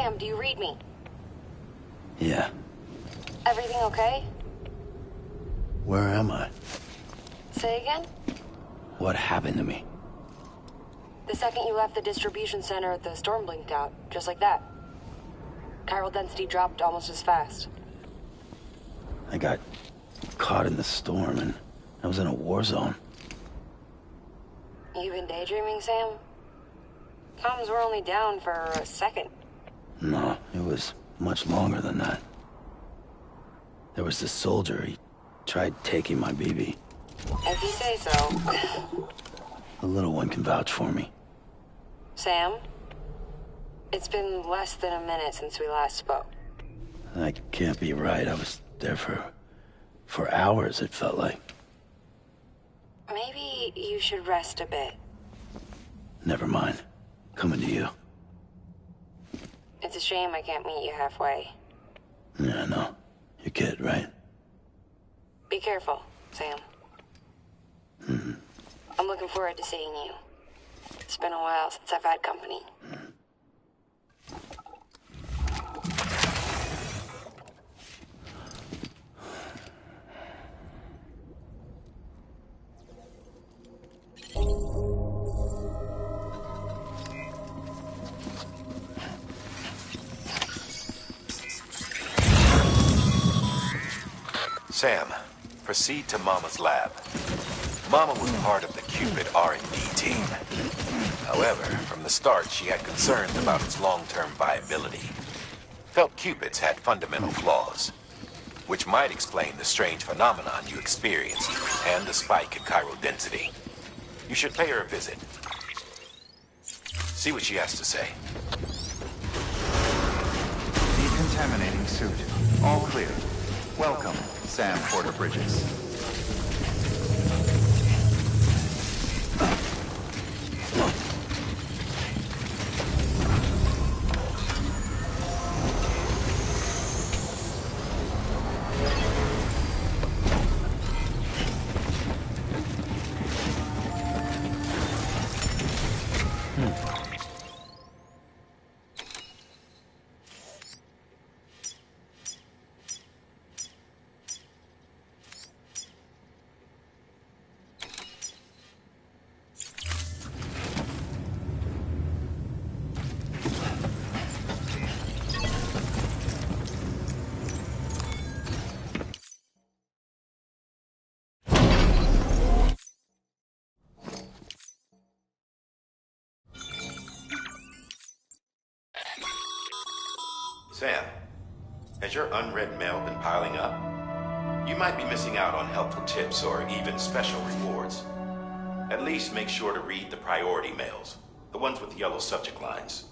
Sam, do you read me? Yeah. Everything okay? Where am I? Say again? What happened to me? The second you left the distribution center, the storm blinked out, just like that. Chiral density dropped almost as fast. I got caught in the storm and I was in a war zone. You been daydreaming, Sam? Comms were only down for a second. No, it was much longer than that. There was this soldier, he tried taking my BB. If you say so. The little one can vouch for me. Sam? It's been less than a minute since we last spoke. That can't be right. I was there for hours, it felt like. Maybe you should rest a bit. Never mind. Coming to you. It's a shame I can't meet you halfway. Yeah, I know. Your kid, right? Be careful, Sam. Mm-hmm. I'm looking forward to seeing you. It's been a while since I've had company. Sam, proceed to Mama's lab. Mama was part of the Cupid R&D team. However, from the start, she had concerns about its long-term viability. Felt Cupids had fundamental flaws, which might explain the strange phenomenon you experienced and the spike in chiral density. You should pay her a visit. See what she has to say. Decontaminating suit. All clear. Welcome, Sam Porter Bridges. Sam, has your unread mail been piling up? You might be missing out on helpful tips or even special rewards. At least make sure to read the priority mails, the ones with yellow subject lines.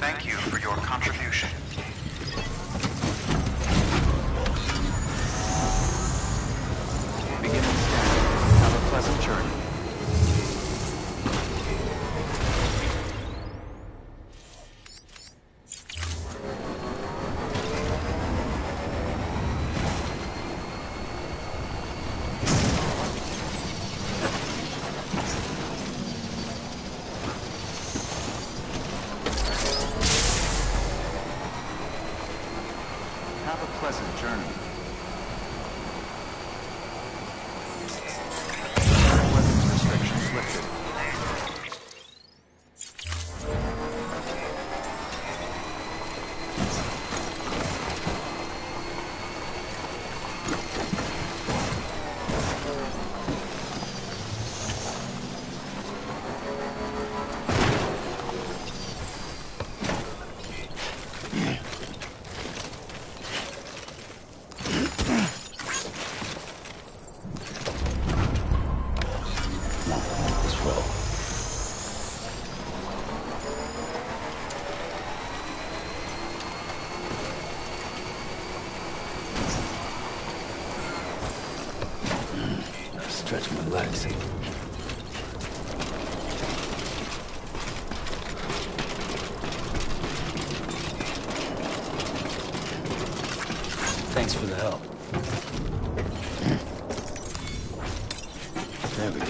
Thank you for your contribution. Beginning scan. Have a pleasant journey. Have a pleasant journey. Weapons restrictions lifted. Let's roll. Stretch my legs. Thanks for the help. There we go.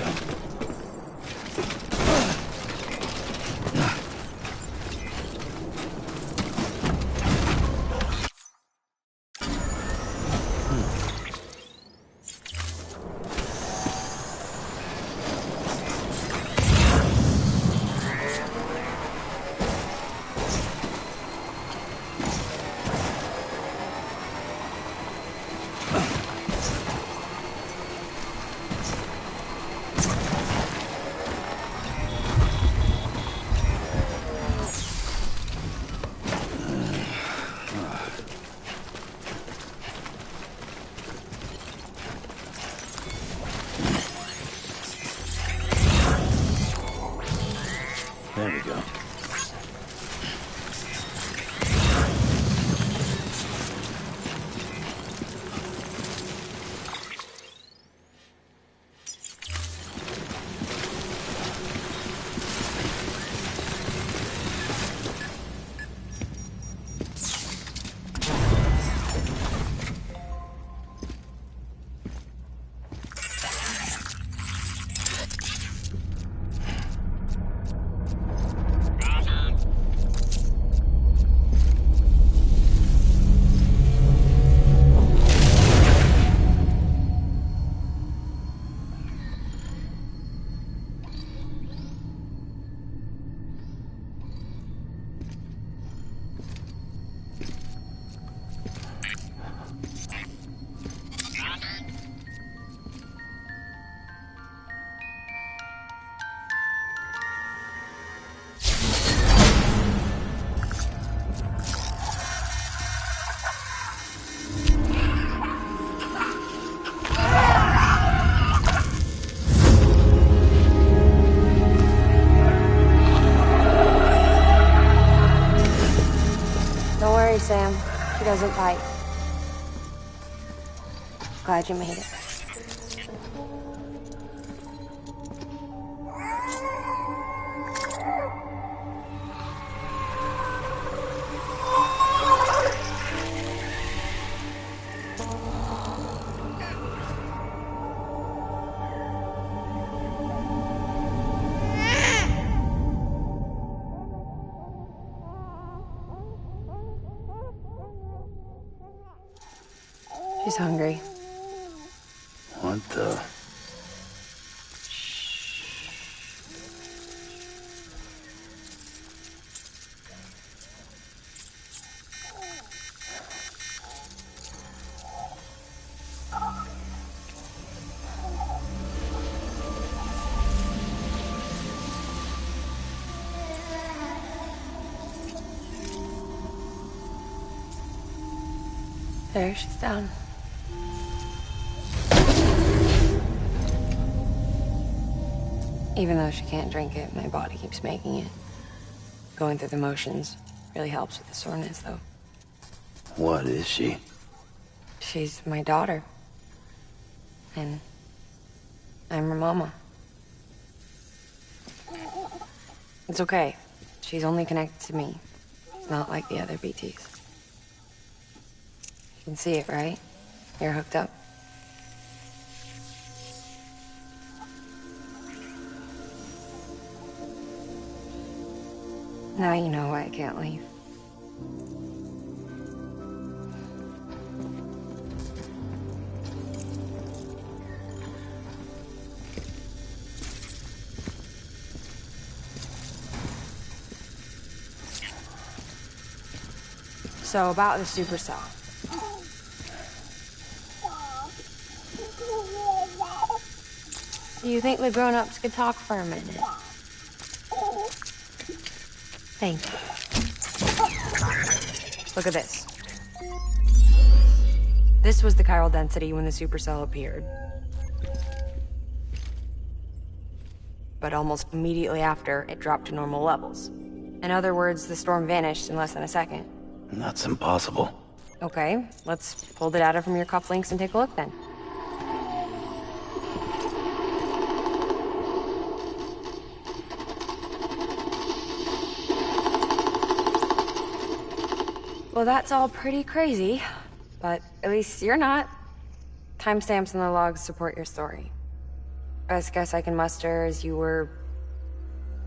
There we go. Don't worry, Sam. She doesn't bite. Glad you made it. She's hungry. What the? There, she's down. Even though she can't drink it, my body keeps making it. Going through the motions. Really helps with the soreness, though. What is she? She's my daughter. And I'm her mama. It's okay. She's only connected to me. It's not like the other BTs. You can see it, right? You're hooked up. Now you know why I can't leave. So about the supercell. Do you think the grown-ups could talk for a minute? Thank you. Look at this. This was the chiral density when the supercell appeared. But almost immediately after, it dropped to normal levels. In other words, the storm vanished in less than a second. That's impossible. Okay, let's pull the data from your cufflinks and take a look then. Well, that's all pretty crazy, but at least you're not. Timestamps in the logs support your story. Best guess I can muster is you were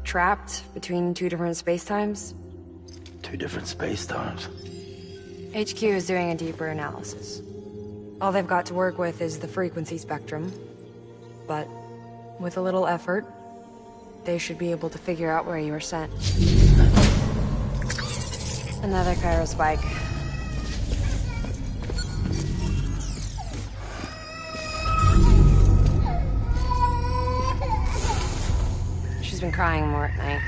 trapped between two different spacetimes. Two different space times. HQ is doing a deeper analysis. All they've got to work with is the frequency spectrum, but with a little effort, they should be able to figure out where you were sent. Another chiral spike. She's been crying more at night.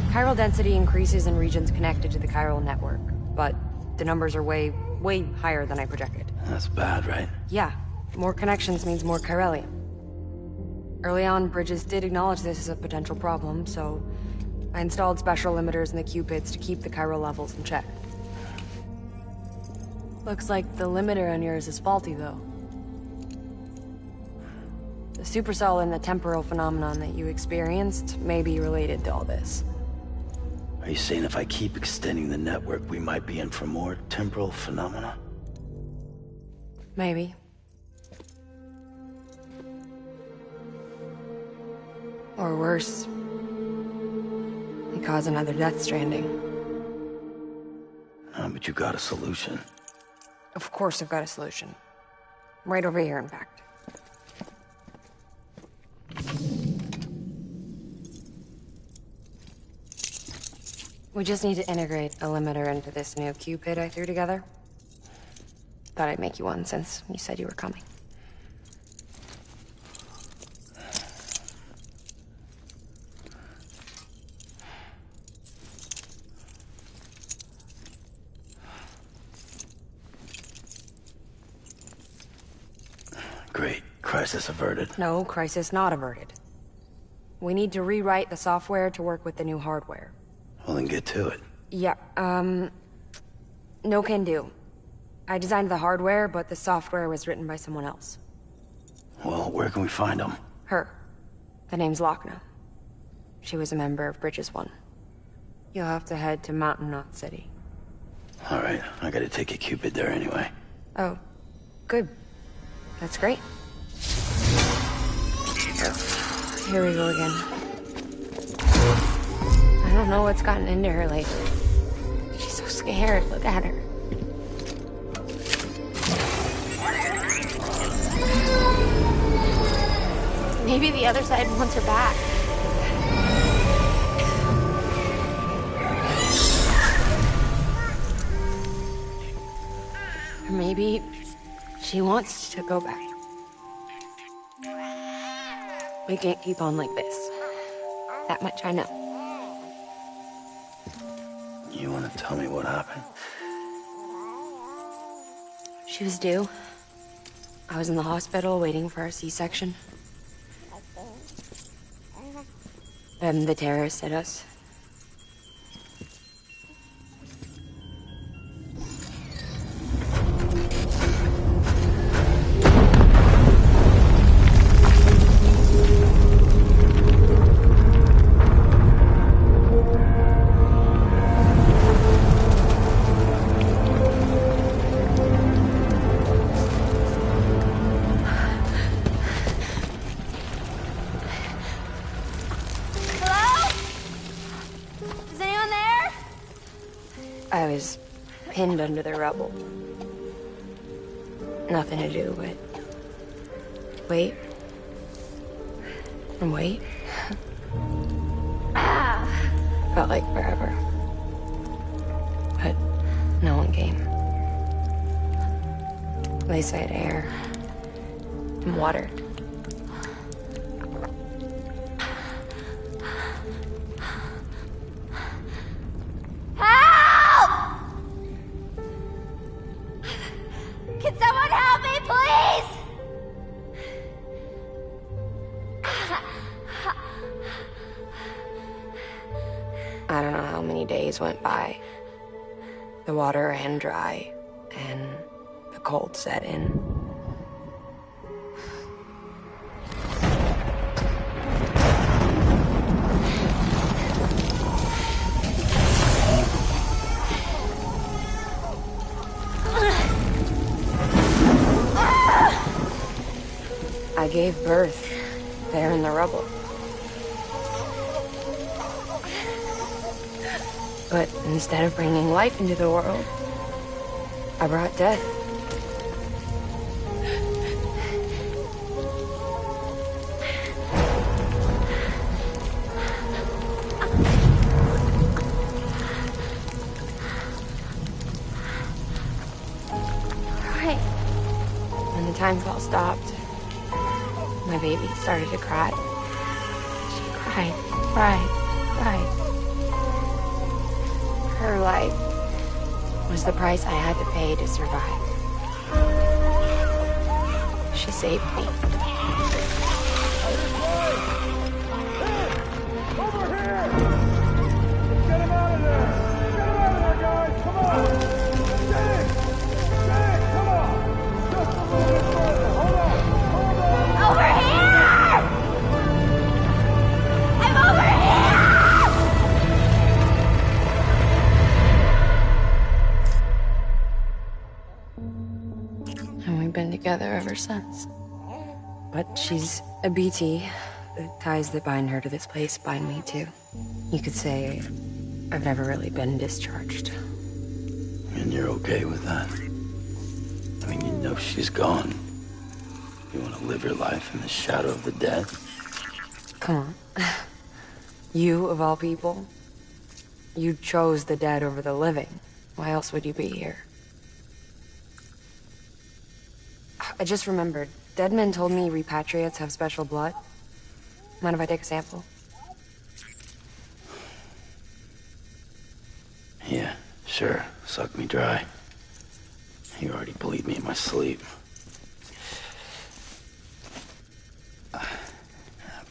Chiral density increases in regions connected to the chiral network, but the numbers are way higher than I projected. That's bad, right? Yeah, more connections means more chiralium. Early on, Bridges did acknowledge this as a potential problem, so I installed special limiters in the Cupids to keep the chiral levels in check. Looks like the limiter on yours is faulty, though. The supercell and the temporal phenomenon that you experienced may be related to all this. Are you saying if I keep extending the network, we might be in for more temporal phenomena? Maybe. Or worse. They cause another death stranding. But you got a solution. Of course I've got a solution. Right over here, in fact. We just need to integrate a limiter into this new Cupid I threw together. Thought I'd make you one since you said you were coming. Great. Crisis averted. No, crisis not averted. We need to rewrite the software to work with the new hardware. Well, then get to it. Yeah, no can do. I designed the hardware, but the software was written by someone else. Well, where can we find them? Her. The name's Lochna. She was a member of Bridges 1. You'll have to head to Mountain Knot City. All right, I gotta take a Cupid there anyway. Oh, good. That's great. Here we go again. I don't know what's gotten into her lately. She's so scared. Look at her. Maybe the other side wants her back. Or maybe she wants to go back. We can't keep on like this. That much I know. You wanna tell me what happened? She was due. I was in the hospital waiting for a C-section. And the terrorists hit us. I was pinned under the rubble. Nothing to do but wait and wait. Felt like forever. But no one came. They said air and water. Help! Can someone help me, please? I don't know how many days went by. The water ran dry, and the cold set in. I gave birth there in the rubble. But instead of bringing life into the world, I brought death. Right. When the time clock stopped, my baby started to cry. She cried, cried, cried. Her life was the price I had to pay to survive. She saved me. Over here! Get him out of there! Get him out of there, guys! Come on! Get in! Get in! Come on! Just a little bit further. Hold on! Hold on! Over here! I'm over here! And we've been together ever since. But she's a BT. The ties that bind her to this place bind me too. You could say I've never really been discharged. And you're okay with that? I mean, you know she's gone. You want to live your life in the shadow of the dead? Come on. You, of all people, you chose the dead over the living. Why else would you be here? I just remembered. Dead men told me repatriates have special blood. Mind if I take a sample? Yeah, sure. Suck me dry. You already bleed me in my sleep. A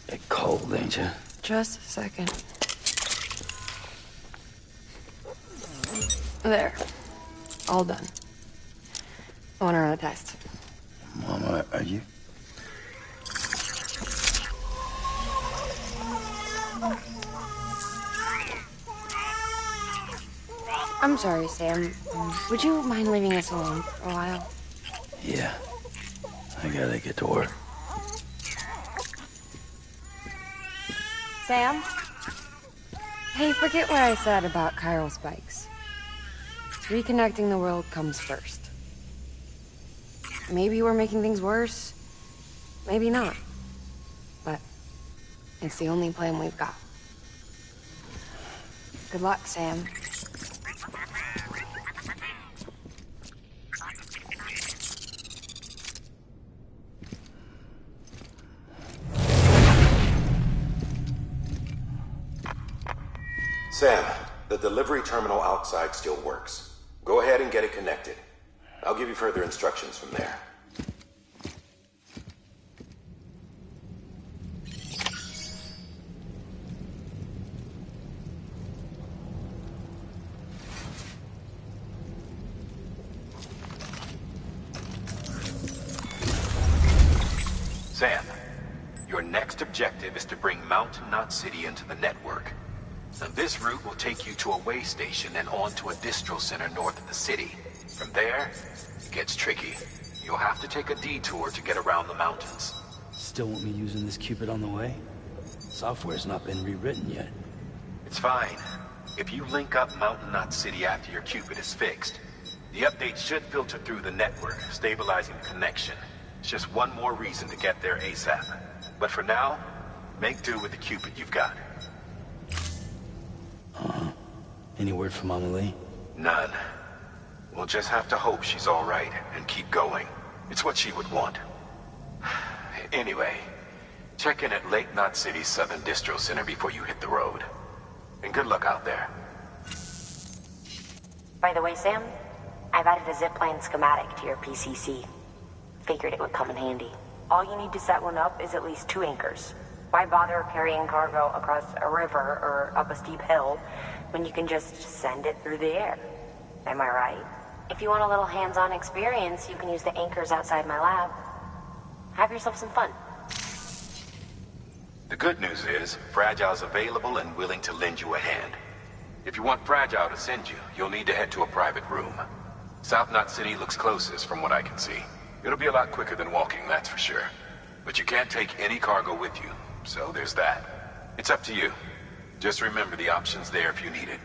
bit cold, ain't you? Just a second. There. All done. I want to run a test. Mama, are you... I'm sorry, Sam. Would you mind leaving us alone for a while? Yeah. I gotta get to work. Sam? Hey, forget what I said about chiral spikes. Reconnecting the world comes first. Maybe we're making things worse. Maybe not. But it's the only plan we've got. Good luck, Sam. Sam, the delivery terminal outside still works. Go ahead and get it connected. I'll give you further instructions from there. Sam, your next objective is to bring Mountain Knot City into the network. Now, this route will take you to a way station and on to a distro center north of the city. From there, it gets tricky. You'll have to take a detour to get around the mountains. Still want me using this Cupid on the way? Software's not been rewritten yet. It's fine. If you link up Mountain Knot City after your Cupid is fixed, the update should filter through the network, stabilizing the connection. It's just one more reason to get there ASAP. But for now, make do with the Cupid you've got. Any word from Mama Lee? None. We'll just have to hope she's all right and keep going. It's what she would want. Anyway, check in at Lake Knot City's Southern Distro Center before you hit the road. And good luck out there. By the way, Sam, I've added a zipline schematic to your PCC. Figured it would come in handy. All you need to set one up is at least 2 anchors. Why bother carrying cargo across a river or up a steep hill when you can just send it through the air? Am I right? If you want a little hands-on experience, you can use the anchors outside my lab. Have yourself some fun. The good news is, Fragile's available and willing to lend you a hand. If you want Fragile to send you, you'll need to head to a private room. South Knot City looks closest from what I can see. It'll be a lot quicker than walking, that's for sure. But you can't take any cargo with you, so there's that. It's up to you. Just remember the option's there if you need it.